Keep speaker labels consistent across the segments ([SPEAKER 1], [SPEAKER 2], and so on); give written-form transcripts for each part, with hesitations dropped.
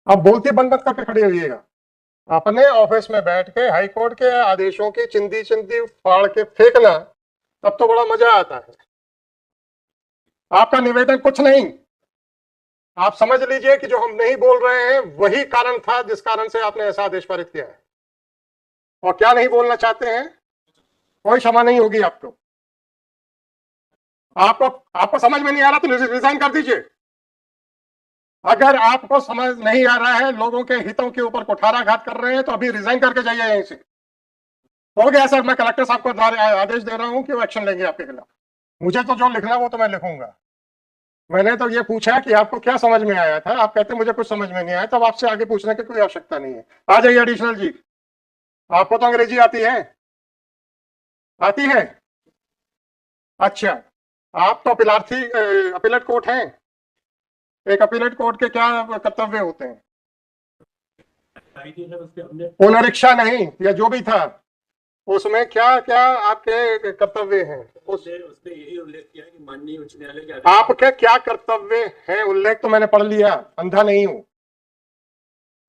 [SPEAKER 1] आप बोलते बंद मत करके खड़े होइएगा। अपने ऑफिस में बैठ के हाई कोर्ट के आदेशों की चिंदी चिंदी फाड़ के फेंकना, तब तो बड़ा मजा आता है। आपका निवेदन कुछ नहीं, आप समझ लीजिए कि जो हम नहीं बोल रहे हैं वही कारण था जिस कारण से आपने ऐसा आदेश पारित किया है। और क्या नहीं बोलना चाहते हैं, कोई क्षमा नहीं होगी आपको। आपको समझ में नहीं आ रहा तो रिजाइन कर दीजिए। अगर आपको समझ नहीं आ रहा है, लोगों के हितों के ऊपर कुठाराघात कर रहे हैं, तो अभी रिजाइन करके जाइए यहीं से। हो गया सर, मैं कलेक्टर साहब को आदेश दे रहा हूं कि वो एक्शन लेंगे आपके खिलाफ। मुझे तो जो लिखना वो तो मैं लिखूंगा। मैंने तो ये पूछा कि आपको क्या समझ में आया था, आप कहते मुझे कुछ समझ में नहीं आया, तब आपसे आगे पूछने की कोई आवश्यकता नहीं है। आ जाइए एडिशनल जी। आपको तो अंग्रेजी आती है? आती है? अच्छा, आप तो अपिलार्थी अपीलेट कोर्ट हैं। एक अपीलेट कोर्ट के क्या कर्तव्य होते हैं? पुनरीक्षा नहीं, या जो भी था उसमें क्या क्या आपके कर्तव्य हैं?
[SPEAKER 2] उसने यही उल्लेख किया कि माननीय उच्च न्यायालय के
[SPEAKER 1] आपके क्या कर्तव्य हैं? उल्लेख तो मैंने पढ़ लिया, अंधा नहीं हूं।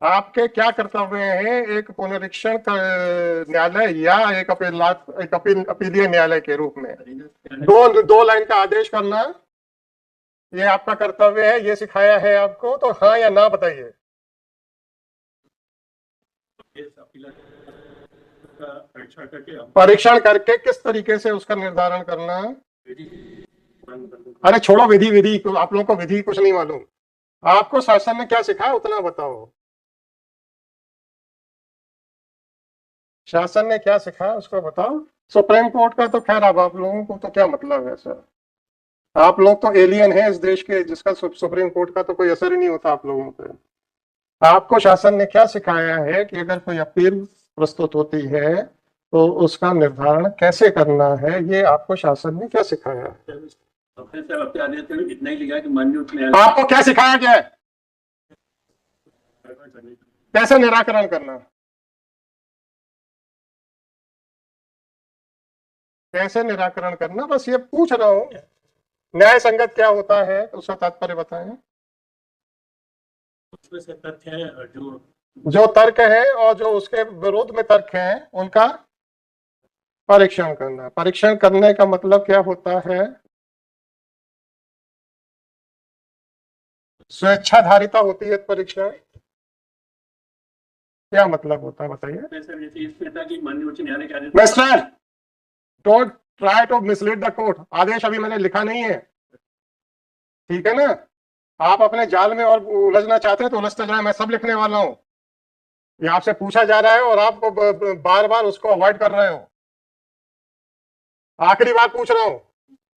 [SPEAKER 1] आपके क्या कर्तव्य हैं एक पुनरीक्षण न्यायालय या एक अपीलीय न्यायालय के रूप में? दो लाइन का आदेश करना, ये आपका कर्तव्य है, ये सिखाया है आपको, तो हाँ या ना बताइए। परीक्षण करके किस तरीके से उसका निर्धारण करना? अरे छोड़ो विधि, विधि आप लोगों को विधि कुछ नहीं मालूम। आपको शासन ने क्या सिखाया उतना बताओ। शासन ने क्या सिखाया उसको बताओ। सुप्रीम कोर्ट का तो खैर अब आप लोगों को तो क्या मतलब है सर, आप लोग तो एलियन हैं इस देश के, जिसका सुप्रीम कोर्ट का तो कोई असर ही नहीं होता आप लोगों पे। आपको शासन ने क्या सिखाया है कि अगर कोई अपील प्रस्तुत होती है तो उसका निर्धारण कैसे करना है, ये आपको शासन ने क्या सिखाया है?
[SPEAKER 2] इतना ही लिखा कि माननीय उच्च न्यायालय
[SPEAKER 1] आपको क्या सिखाया गया है, कैसे निराकरण करना, कैसे निराकरण करना, बस ये पूछ रहा हूं। न्याय संगत क्या होता है उसका तात्पर्य बताएं।
[SPEAKER 2] उसमें से तथ्य है
[SPEAKER 1] जो तर्क है और जो उसके विरोध में तर्क है उनका परीक्षण करना। परीक्षण करने का मतलब क्या होता है? स्वेच्छाधारिता होती है परीक्षण, क्या मतलब होता है बताइए।
[SPEAKER 2] माननीय उच्च न्यायालय के आदेश
[SPEAKER 1] mister, don't try to mislead the court. आदेश अभी मैंने लिखा नहीं है, ठीक है ना? आप अपने जाल में और उलझना चाहते हैं तो उलझते जाए, मैं सब लिखने वाला हूं। ये आपसे पूछा जा रहा है और आप बार बार उसको अवॉइड कर रहे हो। आखिरी बार पूछ रहा हूं,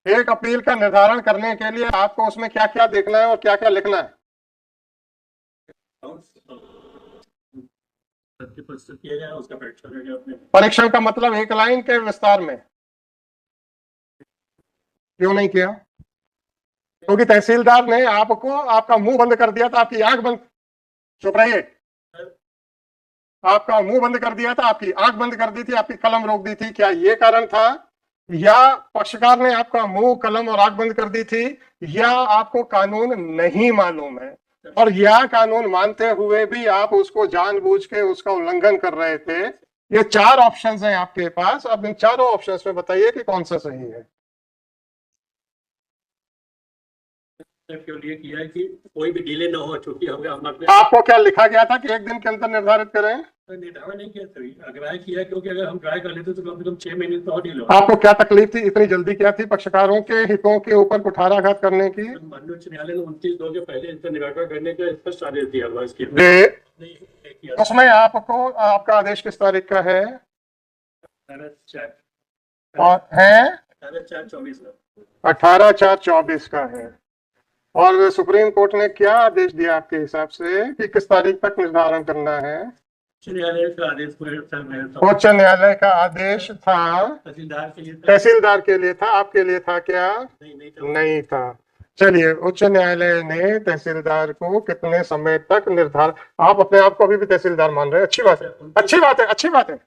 [SPEAKER 1] एक अपील का निर्धारण करने के लिए आपको उसमें क्या क्या देखना है और क्या क्या लिखना है? परीक्षण का मतलब एक लाइन के विस्तार में क्यों नहीं किया? क्योंकि तहसीलदार ने आपको आपका मुंह बंद कर दिया था, आपकी आंख बंद, चुप रहिए, आपका मुंह बंद कर दिया था, आपकी आंख बंद कर दी थी, आपकी कलम रोक दी थी। क्या ये कारण था, या पक्षकार ने आपका मुंह कलम और आंख बंद कर दी थी, या आपको कानून नहीं मालूम है और यह कानून मानते हुए भी आप उसको जानबूझ के उसका उल्लंघन कर रहे थे? ये चार ऑप्शंस हैं आपके पास, अब इन चारों ऑप्शंस में बताइए कि कौन सा सही है।
[SPEAKER 2] ये किया है कि कोई भी डिले ना हो, चूंकि हम अपने
[SPEAKER 1] आपको क्या लिखा गया था कि एक दिन के अंदर निर्धारित करें?
[SPEAKER 2] निर्धारण नहीं किया सभी अग्राह्य किया, क्योंकि अगर हम ट्राई कर लेते तो कम से कम 6 महीने तो और डिले हो।
[SPEAKER 1] आपको क्या तकलीफ थी, इतनी जल्दी क्या थी पक्षकारों के हितों के ऊपर कुठाराघात करने की?
[SPEAKER 2] माननीय उच्च न्यायालय ने 29/2 के पहले इसका निराकरण करने का स्पष्ट आदेश दिया हुआ इसके
[SPEAKER 1] उसमें आपको आपका आदेश किस तारीख का है? और है 18/4/24 का है। और सुप्रीम कोर्ट ने क्या आदेश दिया आपके हिसाब से कि किस तारीख तक निर्धारण करना है?
[SPEAKER 2] उच्च न्यायालय का आदेश
[SPEAKER 1] उच्च न्यायालय का आदेश था, तहसीलदार के लिए था, आपके लिए था क्या? नहीं था। चलिए, उच्च न्यायालय ने तहसीलदार को कितने समय तक निर्धारण, आप अपने आप को अभी भी तहसीलदार मान रहे हैं, अच्छी बात है, अच्छी बात है, अच्छी बात है,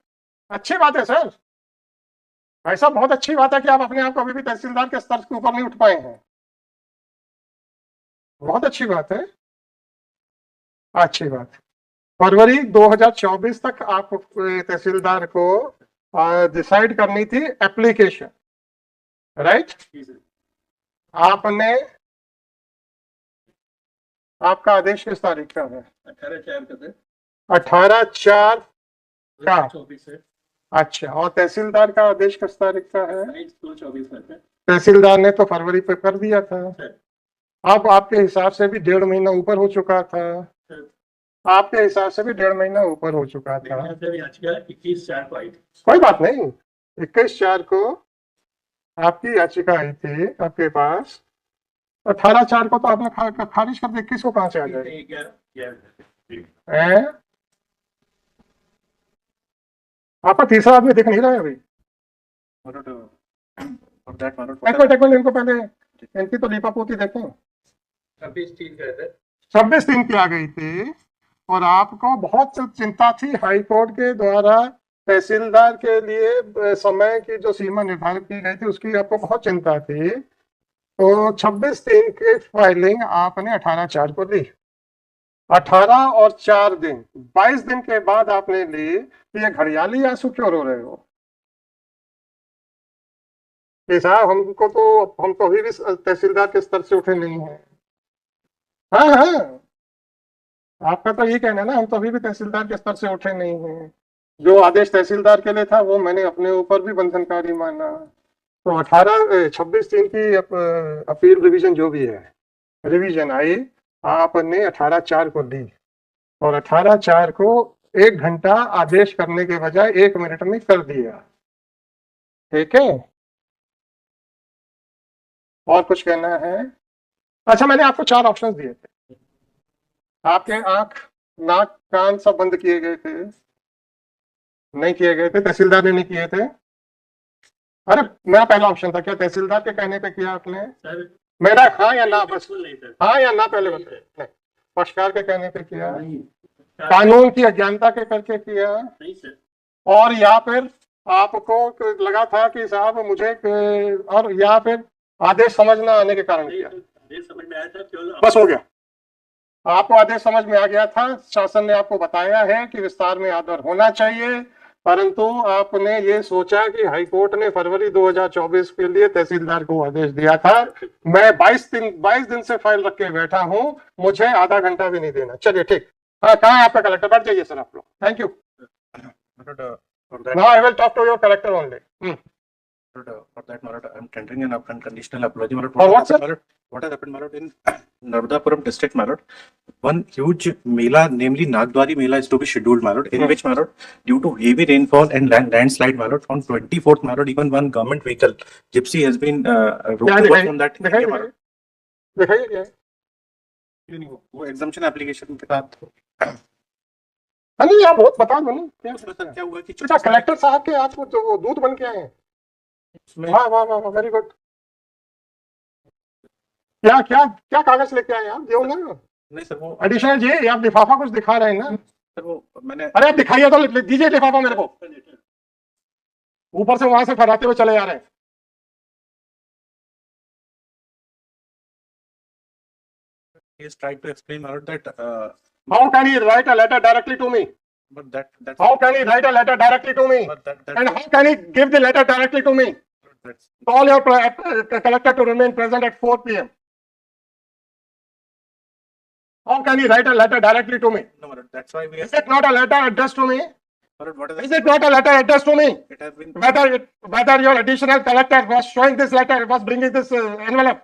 [SPEAKER 1] अच्छी बात है सर, ऐसा बहुत अच्छी बात है कि आप अपने आप को अभी भी तहसीलदार के स्तर के ऊपर नहीं उठ पाए हैं, बहुत अच्छी बात है। अच्छी बात। फरवरी 2024 तक आप तहसीलदार को डिसाइड करनी थी एप्लीकेशन, राइट?
[SPEAKER 2] जी सर।
[SPEAKER 1] आपने, आपका आदेश किस तारीख का है?
[SPEAKER 2] 18/4 का सर।
[SPEAKER 1] 18/4 का।
[SPEAKER 2] 24 से
[SPEAKER 1] अच्छा, और तहसीलदार का आदेश किस तारीख का है?
[SPEAKER 2] 22/24 का सर।
[SPEAKER 1] तहसीलदार ने तो फरवरी पे कर दिया था।
[SPEAKER 2] सर।
[SPEAKER 1] अब आपके हिसाब से भी 1.5 महीना ऊपर हो चुका था।
[SPEAKER 2] सर।
[SPEAKER 1] आपके हिसाब से भी 1.5 महीना ऊपर हो चुका था।
[SPEAKER 2] लेकिन सर याचिका 21/4 को आई थी।
[SPEAKER 1] कोई बात नहीं, 21/4 को आपकी याचिका आई थी आपके पास। 18/4 को तो आपने खारिज कर दी, 21 को कहां से आ जाएगी?
[SPEAKER 2] 11
[SPEAKER 1] आपका तीसरा आदमी दिख नहीं रहा है अभी। एक मिनट इनको पहले, इनकी तो लीपापोती देखें।
[SPEAKER 2] 26/3 का है सर।
[SPEAKER 1] 26/3 की आ गई थी, और आपको बहुत चिंता थी हाई कोर्ट के द्वारा तहसीलदार के लिए समय की जो सीमा निर्धारित की गई थी उसकी आपको बहुत चिंता थी। तो 26/3 की फाइलिंग आपने 18/4 को ली। 18 और 4 दिन, 22 दिन के बाद आपने ली। तो ये घड़ियाली आंसू क्यों रो रहे हो कि साहब हमको तो, हम तो अभी भी तहसीलदार के स्तर से उठे नहीं हैं। हाँ हाँ, आपका तो ये कहना है ना, हम तो अभी भी तहसीलदार के स्तर से उठे नहीं हैं। जो आदेश तहसीलदार के लिए था वो मैंने अपने ऊपर भी बंधनकारी माना। तो 26/3 की अपील रिवीजन जो भी है, रिवीजन आई, आपने 18/4 को दी, और 18/4 को 1 घंटा आदेश करने के बजाय 1 मिनट में कर दिया। ठीक है, और कुछ कहना है? अच्छा, मैंने आपको 4 ऑप्शंस दिए थे, आपके आंख नाक कान सब बंद किए गए थे, नहीं किए गए थे, तहसीलदार ने नहीं किए थे। अरे मेरा पहला ऑप्शन था, क्या तहसीलदार के कहने पे किया आपने?
[SPEAKER 2] सर
[SPEAKER 1] मेरा हाँ या ना, बस
[SPEAKER 2] बिल्कुल नहीं सर।
[SPEAKER 1] हाँ या ना पहले बताइए। नहीं, पक्षकार के कहने पे किया,
[SPEAKER 2] नहीं
[SPEAKER 1] कानून की अज्ञानता के करके किया,
[SPEAKER 2] नहीं सर।
[SPEAKER 1] और या फिर आपको लगा था कि साहब मुझे और या फिर आदेश समझ न आने के कारण
[SPEAKER 2] नहीं
[SPEAKER 1] किया?
[SPEAKER 2] सर, आदेश समझ में आया था केवल
[SPEAKER 1] बस हो गया, आपको आदेश समझ में आ गया था। शासन ने आपको बताया है कि विस्तार में आदर होना चाहिए, परंतु आपने ये सोचा कि हाईकोर्ट ने फरवरी 2024 के लिए तहसीलदार को आदेश दिया था। मैं 22 दिन से फाइल रख के बैठा हूं, मुझे आधा घंटा भी नहीं देना। चलिए ठीक, हाँ, कहाँ है आपका कलेक्टर? बैठ जाइए सर आप लोग। Thank you. Now I will talk to your collector only.
[SPEAKER 3] For that, Marat, I'm tendering an unconditional apology, Marat.
[SPEAKER 1] For what, sir?
[SPEAKER 3] What has happened, Marat, in Narmadapuram district, Marat? One huge Mela, namely Nagdwari Mela, is to be scheduled, Marat, in which, Marat, due to heavy rainfall and landslide, Marat, on 24th, Marat, even one government vehicle, Gypsy, has been roped away from that area, Marat.
[SPEAKER 1] दिखाइए क्या है?
[SPEAKER 3] वो exemption application के साथ
[SPEAKER 1] नहीं, आप बहुत बता दो ना क्या।
[SPEAKER 3] उसमें सर क्या हुआ कि
[SPEAKER 1] अच्छा, कलेक्टर साहब के आप जो वो दूत बन के आए हैं,
[SPEAKER 3] उसमें
[SPEAKER 1] वाह वाह वाह, वेरी गुड। क्या क्या क्या कागज लेके आए आप? दो ना
[SPEAKER 3] नहीं सर, वो
[SPEAKER 1] एडिशनल जी, आप लिफाफा कुछ दिखा रहे हैं ना?
[SPEAKER 3] सर वो मैंने
[SPEAKER 1] अरे आप दिखाइए तो, दीजिए लिफाफा मेरे को। ऊपर से वहां से फहराते हुए चले जा रहे हैं।
[SPEAKER 3] he has tried to explain, Marat, that
[SPEAKER 1] How can he write a letter directly to me?
[SPEAKER 3] but that's
[SPEAKER 1] How can he write a letter directly to me?
[SPEAKER 3] but
[SPEAKER 1] And how can he give the letter directly to me?
[SPEAKER 3] that's
[SPEAKER 1] Call your collector to remain present at 4 p.m. How can he write a letter directly to me?
[SPEAKER 3] no, Marat, that's why we
[SPEAKER 1] Is it not a letter addressed to me?
[SPEAKER 3] Marat, what
[SPEAKER 1] Is it not a letter addressed to me?
[SPEAKER 3] it has been
[SPEAKER 1] Whether your additional collector was showing this letter, was bringing this envelope.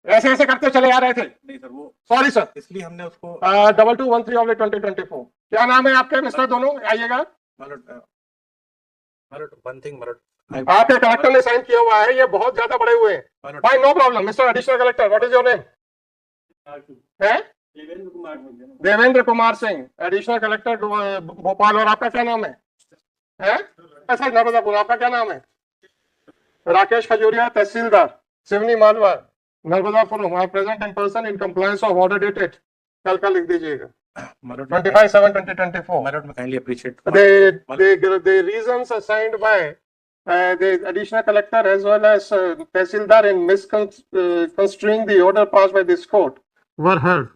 [SPEAKER 1] ऐसे ऐसे करते चले आ रहे थे।
[SPEAKER 3] नहीं sir, वो
[SPEAKER 1] sorry sir,
[SPEAKER 3] इसलिए हमने उसको
[SPEAKER 1] 2213/2024। क्या नाम है आपके मिस्टर? दोनों आइएगा।
[SPEAKER 3] Marat, one thing, Marat,
[SPEAKER 1] आपके कलेक्टर ने साइन किया हुआ है, ये बहुत ज्यादा बड़े हुए हैं।
[SPEAKER 3] Marat,
[SPEAKER 1] fine, no problem. Mister additional collector, what is your name? है
[SPEAKER 2] देवेंद्र कुमार बोल रहे हैं।
[SPEAKER 1] Devendra Kumar Singh, additional collector Bhopal. और आपका क्या नाम है? ऐसा नर्मदापुर। आपका क्या नाम है? Rakesh Khajuria, tehsildar Seoni Malwa, Narmadapur. Are present in person in compliance of order dated, कल का लिख दीजिएगा,
[SPEAKER 3] Marat,
[SPEAKER 1] 25/7/2024.
[SPEAKER 3] Marat, I kindly appreciate
[SPEAKER 1] The reasons assigned by the additional collector as well as Tehsildar in misconstruing the order passed by this court were heard.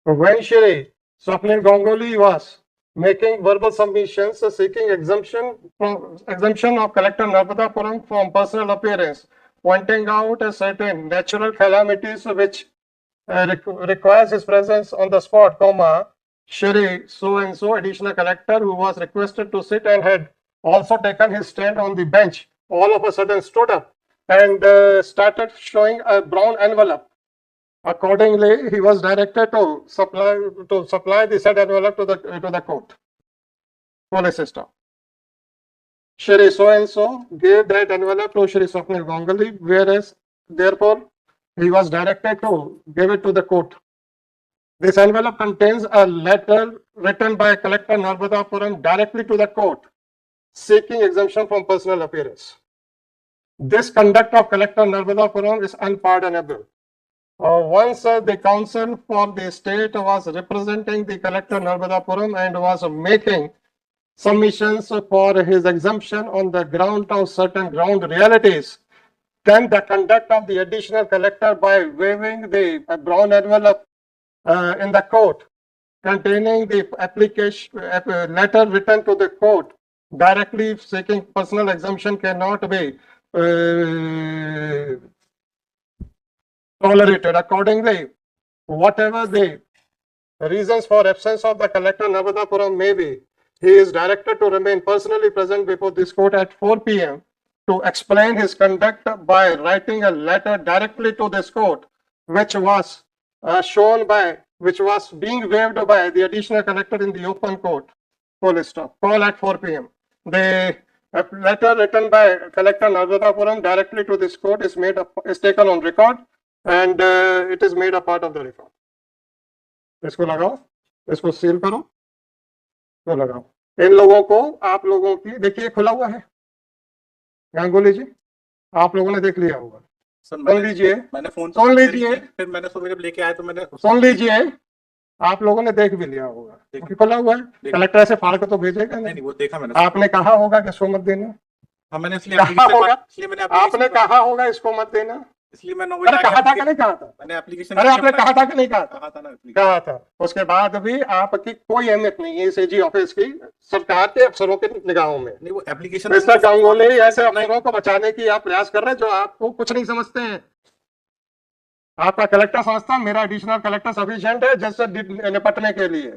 [SPEAKER 1] Eventually, Swapnil Ganguly was making verbal submissions seeking exemption of Collector Narmadapuram from personal appearance, pointing out a certain natural calamities which requires his presence on the spot, Shri so and so additional collector who was requested to sit and had also taken his stand on the bench, all of a sudden stood up and started showing a brown envelope. Accordingly, he was directed to supply the said envelope to the court. Police system. Shri so and so gave that envelope to Shri Swapnil Ganguly, whereas therefore he was directed to give it to the court. This envelope contains a letter written by Collector Narmadapuram directly to the court, seeking exemption from personal appearance. This conduct of Collector Narmadapuram is unpardonable. Once the counsel for the state was representing the Collector Narmadapuram and was making submissions for his exemption on the ground of certain ground realities, then the conduct of the additional collector by waving the brown envelope in the court containing the application letter written to the court directly seeking personal exemption cannot be tolerated. Accordingly, whatever the reasons for absence of the Collector Narmadapuram may be, he is directed to remain personally present before this court at 4 p.m. to explain his conduct by writing a letter directly to this court, which was which was being waived by the additional collector in the open court. Police stop. Call at 4 p.m. The letter written by Collector Narmadapuram directly to this court is taken on record and it is made a part of the record. इसको लगाओ, इसको seal करो, तो लगाओ. इन लोगों को आप लोगों की देखिए खुला हुआ है. गांगुली जी, आप लोगों ने देख लिया होगा. सुन लीजिए,
[SPEAKER 3] मैंने फोन
[SPEAKER 1] सुन लीजिए,
[SPEAKER 3] फिर मैंने सुबह जब लेके आया तो मैंने
[SPEAKER 1] सुन लीजिए, आप लोगों ने देख भी लिया होगा. क्योंकि खुला हुआ है. कलेक्टर ऐसे फाड़ कर तो भेजेगा
[SPEAKER 3] नहीं, वो देखा मैंने.
[SPEAKER 1] आपने कहा होगा कि इसको मत देना.
[SPEAKER 3] हाँ, मैंने इसलिए
[SPEAKER 1] कहा होगा,
[SPEAKER 3] मैंने
[SPEAKER 1] आपने कहा होगा इसको मत देना.
[SPEAKER 3] इसलिए मैं
[SPEAKER 1] अरे कहा था कि नहीं कहा था?
[SPEAKER 3] मैंने एप्लीकेशन,
[SPEAKER 1] अरे आपने कहा था कि नहीं कहा था?
[SPEAKER 3] कहा था ना,
[SPEAKER 1] कहा था. उसके बाद भी आपकी कोई अहमियत नहीं है इस एजी ऑफिस की सरकार के अफसरों के निगाहों में.
[SPEAKER 3] नहीं, वो एप्लीकेशन
[SPEAKER 1] मिस्टर गांगुली ऐसे अफसरों को बचाने की आप प्रयास कर रहे हैं जो आपको कुछ नहीं समझते हैं. आपका कलेक्टर समझता मेरा एडिशनल कलेक्टर सफिशिएंट है जैसे निपटने के लिए.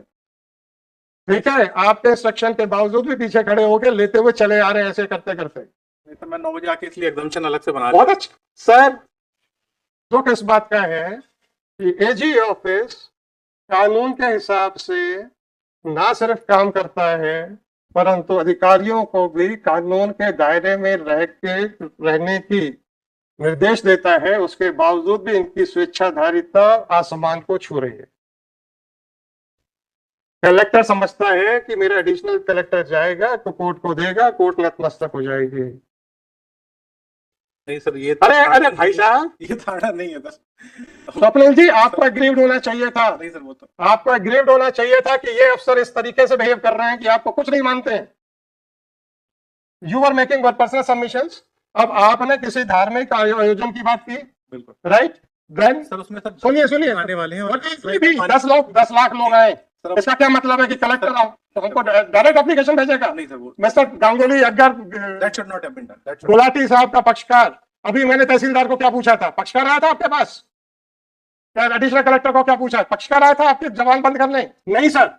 [SPEAKER 1] ठीक है, आपके इंस्ट्रक्शन के बावजूद भी पीछे खड़े होकर लेते हुए चले आ रहे हैं ऐसे करते करते.
[SPEAKER 3] तो मैं 9 बजे आके इसलिए एग्जामिशन अलग से बना.
[SPEAKER 1] बहुत अच्छा सर. दुख इस बात का है कि एजी ऑफिस कानून के हिसाब से ना सिर्फ काम करता है परंतु अधिकारियों को भी कानून के दायरे में रहने की निर्देश देता है. उसके बावजूद भी इनकी स्वेच्छाधारिता आसमान को छू रही है. कलेक्टर समझता है कि मेरा एडिशनल कलेक्टर जाएगा तो कोर्ट को देगा, कोर्ट नतमस्तक हो जाएगी.
[SPEAKER 3] नहीं सर, ये
[SPEAKER 1] अरे भाई साहब,
[SPEAKER 3] ये धारणा नहीं है बस.
[SPEAKER 1] स्वप्निल जी, आपको एग्रीव्ड होना चाहिए था.
[SPEAKER 3] नहीं सर, वो तो
[SPEAKER 1] आपको एग्रीव्ड होना चाहिए था कि ये अफसर इस तरीके से बिहेव कर रहे हैं कि आपको कुछ नहीं मानते हैं. You are making personal submissions. अब आपने किसी धार्मिक आयोजन की बात की,
[SPEAKER 3] बिल्कुल
[SPEAKER 1] राइट. देन
[SPEAKER 3] सर, उसमें सर
[SPEAKER 1] सुनिए
[SPEAKER 3] आने वाले हैं.
[SPEAKER 1] 10 लाख लोग आए. इसका क्या मतलब है कि कलेक्टर हमको डायरेक्ट एप्लीकेशन भेजेगा?
[SPEAKER 3] नहीं सर, वो
[SPEAKER 1] मिस्टर गांगुली, अगर
[SPEAKER 3] that should not have been done.
[SPEAKER 1] Gulati साहब का पक्षकार, अभी मैंने तहसीलदार को क्या पूछा था? पक्षकार आया था आपके पास? क्या एडिशनल कलेक्टर को क्या पूछा? पक्षकार आया था आपके जवान बंद करने? नहीं सर.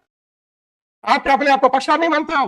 [SPEAKER 1] आप क्या अपने आप को पक्षकार नहीं मानते हो?